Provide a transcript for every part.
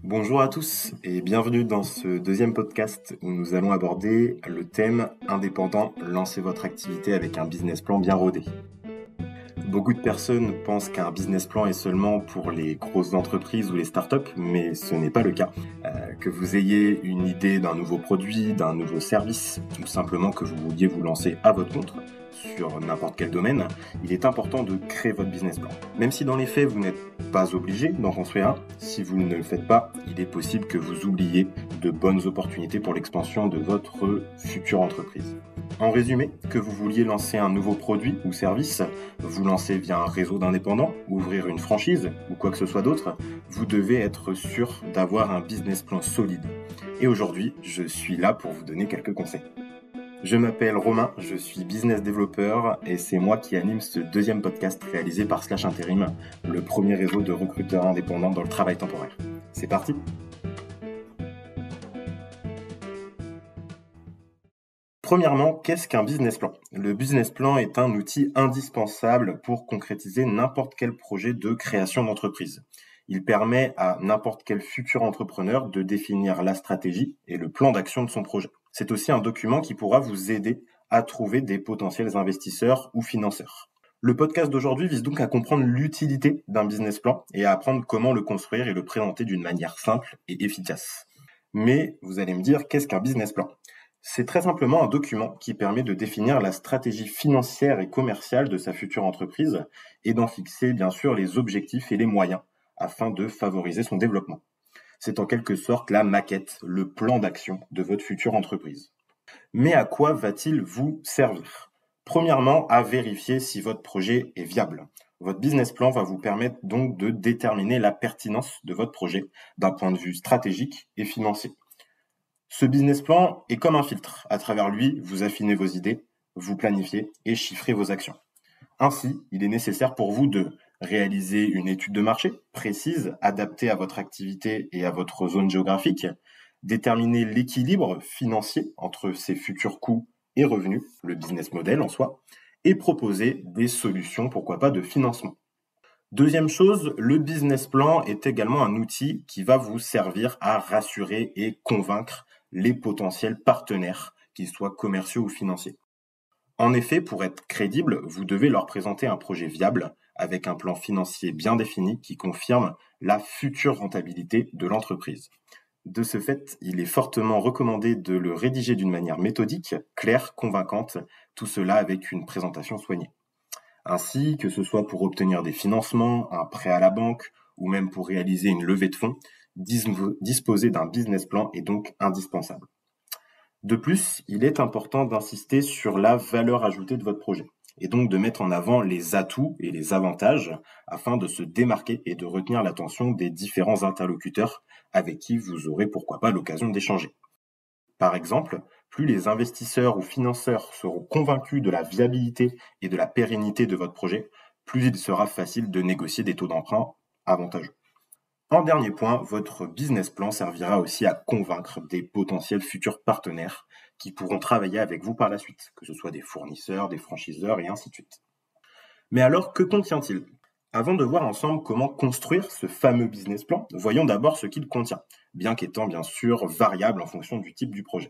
Bonjour à tous et bienvenue dans ce deuxième podcast où nous allons aborder le thème indépendant, lancez votre activité avec un business plan bien rodé. Beaucoup de personnes pensent qu'un business plan est seulement pour les grosses entreprises ou les startups, mais ce n'est pas le cas. Que vous ayez une idée d'un nouveau produit, d'un nouveau service, ou simplement que vous vouliez vous lancer à votre compte sur n'importe quel domaine, il est important de créer votre business plan. Même si dans les faits, vous n'êtes pas obligé d'en construire un, si vous ne le faites pas, il est possible que vous oubliez de bonnes opportunités pour l'expansion de votre future entreprise. En résumé, que vous vouliez lancer un nouveau produit ou service, vous lancer via un réseau d'indépendants, ouvrir une franchise ou quoi que ce soit d'autre, vous devez être sûr d'avoir un business plan solide. Et aujourd'hui, je suis là pour vous donner quelques conseils. Je m'appelle Romain, je suis business développeur et c'est moi qui anime ce deuxième podcast réalisé par Slash Intérim, le premier réseau de recruteurs indépendants dans le travail temporaire. C'est parti! Premièrement, qu'est-ce qu'un business plan? Le business plan est un outil indispensable pour concrétiser n'importe quel projet de création d'entreprise. Il permet à n'importe quel futur entrepreneur de définir la stratégie et le plan d'action de son projet. C'est aussi un document qui pourra vous aider à trouver des potentiels investisseurs ou financeurs. Le podcast d'aujourd'hui vise donc à comprendre l'utilité d'un business plan et à apprendre comment le construire et le présenter d'une manière simple et efficace. Mais vous allez me dire, qu'est-ce qu'un business plan? C'est très simplement un document qui permet de définir la stratégie financière et commerciale de sa future entreprise et d'en fixer bien sûr les objectifs et les moyens afin de favoriser son développement. C'est en quelque sorte la maquette, le plan d'action de votre future entreprise. Mais à quoi va-t-il vous servir? Premièrement, à vérifier si votre projet est viable. Votre business plan va vous permettre donc de déterminer la pertinence de votre projet d'un point de vue stratégique et financier. Ce business plan est comme un filtre. À travers lui, vous affinez vos idées, vous planifiez et chiffrez vos actions. Ainsi, il est nécessaire pour vous de réaliser une étude de marché précise, adaptée à votre activité et à votre zone géographique, déterminer l'équilibre financier entre ses futurs coûts et revenus, le business model en soi, et proposer des solutions, pourquoi pas, de financement. Deuxième chose, le business plan est également un outil qui va vous servir à rassurer et convaincre les potentiels partenaires, qu'ils soient commerciaux ou financiers. En effet, pour être crédible, vous devez leur présenter un projet viable avec un plan financier bien défini qui confirme la future rentabilité de l'entreprise. De ce fait, il est fortement recommandé de le rédiger d'une manière méthodique, claire, convaincante, tout cela avec une présentation soignée. Ainsi, que ce soit pour obtenir des financements, un prêt à la banque ou même pour réaliser une levée de fonds, disposer d'un business plan est donc indispensable. De plus, il est important d'insister sur la valeur ajoutée de votre projet et donc de mettre en avant les atouts et les avantages afin de se démarquer et de retenir l'attention des différents interlocuteurs avec qui vous aurez pourquoi pas l'occasion d'échanger. Par exemple, plus les investisseurs ou financeurs seront convaincus de la viabilité et de la pérennité de votre projet, plus il sera facile de négocier des taux d'emprunt avantageux. En dernier point, votre business plan servira aussi à convaincre des potentiels futurs partenaires qui pourront travailler avec vous par la suite, que ce soit des fournisseurs, des franchiseurs et ainsi de suite. Mais alors, que contient-il? Avant de voir ensemble comment construire ce fameux business plan, voyons d'abord ce qu'il contient, bien qu'étant bien sûr variable en fonction du type du projet.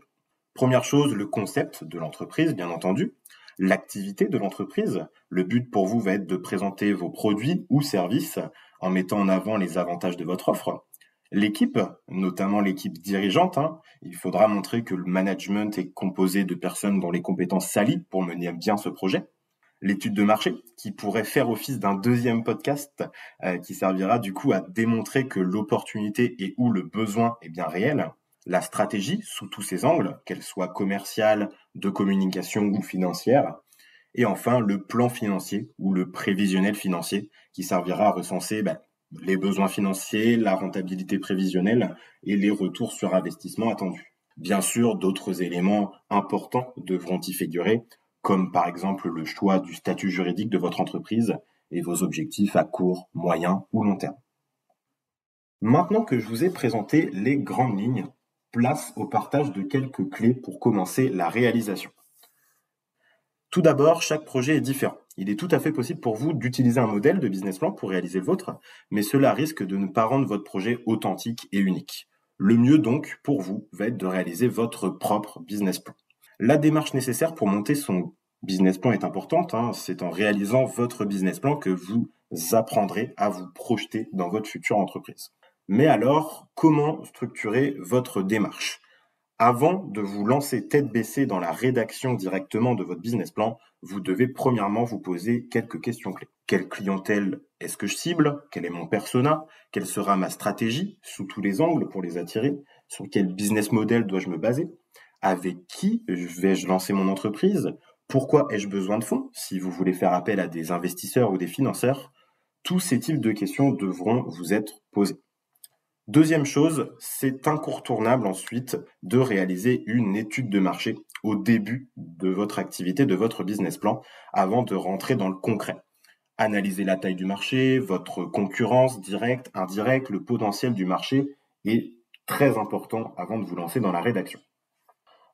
Première chose, le concept de l'entreprise, bien entendu. L'activité de l'entreprise. Le but pour vous va être de présenter vos produits ou services en mettant en avant les avantages de votre offre. L'équipe, notamment l'équipe dirigeante, il faudra montrer que le management est composé de personnes dont les compétences s'allient pour mener à bien ce projet. L'étude de marché, qui pourrait faire office d'un deuxième podcast, qui servira du coup à démontrer que l'opportunité et ou le besoin est bien réel. La stratégie, sous tous ses angles, qu'elle soit commerciale, de communication ou financière. Et enfin, le plan financier ou le prévisionnel financier, qui servira à recenser les besoins financiers, la rentabilité prévisionnelle et les retours sur investissement attendus. Bien sûr, d'autres éléments importants devront y figurer, comme par exemple le choix du statut juridique de votre entreprise et vos objectifs à court, moyen ou long terme. Maintenant que je vous ai présenté les grandes lignes, place au partage de quelques clés pour commencer la réalisation. Tout d'abord, chaque projet est différent. Il est tout à fait possible pour vous d'utiliser un modèle de business plan pour réaliser le vôtre, mais cela risque de ne pas rendre votre projet authentique et unique. Le mieux donc pour vous va être de réaliser votre propre business plan. La démarche nécessaire pour monter son business plan est importante, hein. C'est en réalisant votre business plan que vous apprendrez à vous projeter dans votre future entreprise. Mais alors, comment structurer votre démarche? Avant de vous lancer tête baissée dans la rédaction directement de votre business plan, vous devez premièrement vous poser quelques questions clés. Quelle clientèle est-ce que je cible? Quel est mon persona? Quelle sera ma stratégie sous tous les angles pour les attirer? Sur quel business model dois-je me baser? Avec qui vais-je lancer mon entreprise? Pourquoi ai-je besoin de fonds? Si vous voulez faire appel à des investisseurs ou des financeurs, tous ces types de questions devront vous être posées. Deuxième chose, c'est incontournable ensuite de réaliser une étude de marché au début de votre activité, de votre business plan, avant de rentrer dans le concret. Analyser la taille du marché, votre concurrence directe, indirecte, le potentiel du marché est très important avant de vous lancer dans la rédaction.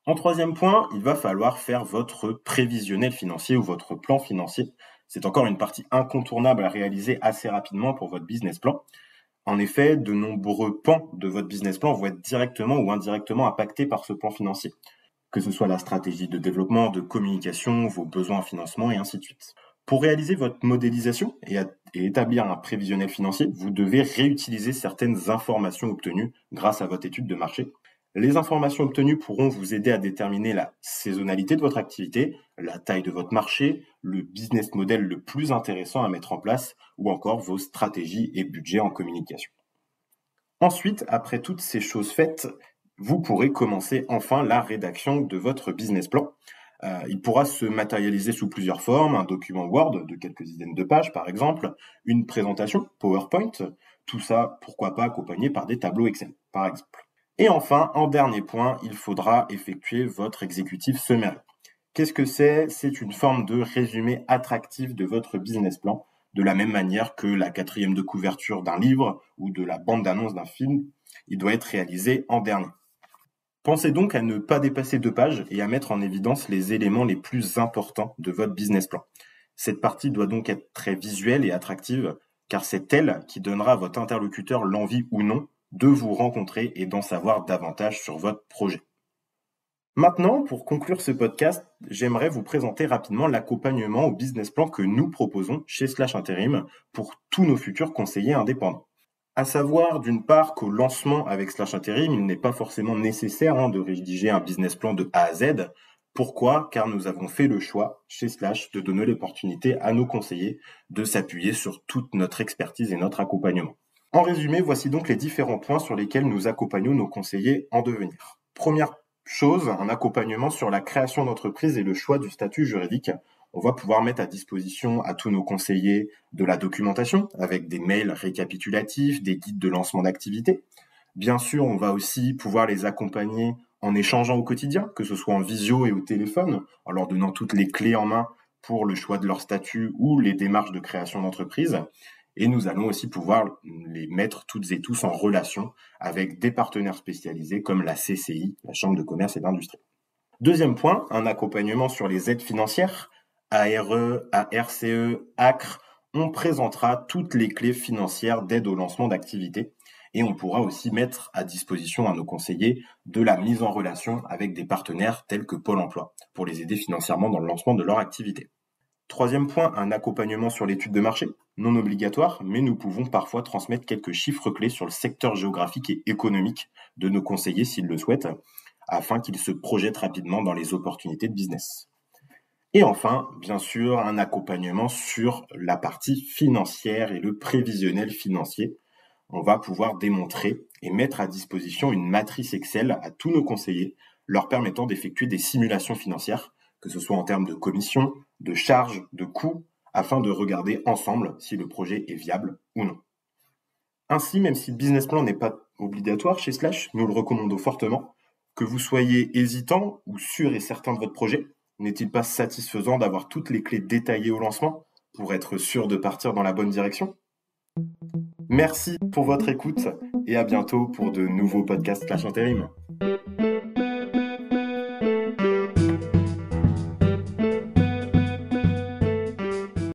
En troisième point, il va falloir faire votre prévisionnel financier ou votre plan financier. C'est encore une partie incontournable à réaliser assez rapidement pour votre business plan. En effet, de nombreux pans de votre business plan vont être directement ou indirectement impactés par ce plan financier, que ce soit la stratégie de développement, de communication, vos besoins en financement et ainsi de suite. Pour réaliser votre modélisation et établir un prévisionnel financier, vous devez réutiliser certaines informations obtenues grâce à votre étude de marché. Les informations obtenues pourront vous aider à déterminer la saisonnalité de votre activité, la taille de votre marché, le business model le plus intéressant à mettre en place ou encore vos stratégies et budgets en communication. Ensuite, après toutes ces choses faites, vous pourrez commencer enfin la rédaction de votre business plan. Il pourra se matérialiser sous plusieurs formes, un document Word de quelques dizaines de pages par exemple, une présentation PowerPoint, tout ça pourquoi pas accompagné par des tableaux Excel par exemple. Et enfin, en dernier point, il faudra effectuer votre exécutif sommaire. Qu'est-ce que c'est? C'est une forme de résumé attractif de votre business plan, de la même manière que la quatrième de couverture d'un livre ou de la bande-annonce d'un film. Il doit être réalisé en dernier. Pensez donc à ne pas dépasser 2 pages et à mettre en évidence les éléments les plus importants de votre business plan. Cette partie doit donc être très visuelle et attractive, car c'est elle qui donnera à votre interlocuteur l'envie ou non de vous rencontrer et d'en savoir davantage sur votre projet. Maintenant, pour conclure ce podcast, j'aimerais vous présenter rapidement l'accompagnement au business plan que nous proposons chez Slash Intérim pour tous nos futurs conseillers indépendants. À savoir, d'une part, qu'au lancement avec Slash Intérim, il n'est pas forcément nécessaire de rédiger un business plan de A à Z. Pourquoi? Car nous avons fait le choix chez Slash de donner l'opportunité à nos conseillers de s'appuyer sur toute notre expertise et notre accompagnement. En résumé, voici donc les différents points sur lesquels nous accompagnons nos conseillers en devenir. Première chose, un accompagnement sur la création d'entreprise et le choix du statut juridique. On va pouvoir mettre à disposition à tous nos conseillers de la documentation avec des mails récapitulatifs, des guides de lancement d'activité. Bien sûr, on va aussi pouvoir les accompagner en échangeant au quotidien, que ce soit en visio et au téléphone, en leur donnant toutes les clés en main pour le choix de leur statut ou les démarches de création d'entreprise. Et nous allons aussi pouvoir les mettre toutes et tous en relation avec des partenaires spécialisés comme la CCI, la Chambre de commerce et d'industrie. Deuxième point, un accompagnement sur les aides financières, ARE, ARCE, ACRE. On présentera toutes les clés financières d'aide au lancement d'activités et on pourra aussi mettre à disposition à nos conseillers de la mise en relation avec des partenaires tels que Pôle emploi pour les aider financièrement dans le lancement de leur activité. Troisième point, un accompagnement sur l'étude de marché, non obligatoire, mais nous pouvons parfois transmettre quelques chiffres clés sur le secteur géographique et économique de nos conseillers s'ils le souhaitent, afin qu'ils se projettent rapidement dans les opportunités de business. Et enfin, bien sûr, un accompagnement sur la partie financière et le prévisionnel financier. On va pouvoir démontrer et mettre à disposition une matrice Excel à tous nos conseillers, leur permettant d'effectuer des simulations financières, que ce soit en termes de commissions, de charges, de coûts, afin de regarder ensemble si le projet est viable ou non. Ainsi, même si le business plan n'est pas obligatoire chez Slash, nous le recommandons fortement. Que vous soyez hésitant ou sûr et certain de votre projet, n'est-il pas satisfaisant d'avoir toutes les clés détaillées au lancement pour être sûr de partir dans la bonne direction? Merci pour votre écoute et à bientôt pour de nouveaux podcasts Slash Intérim.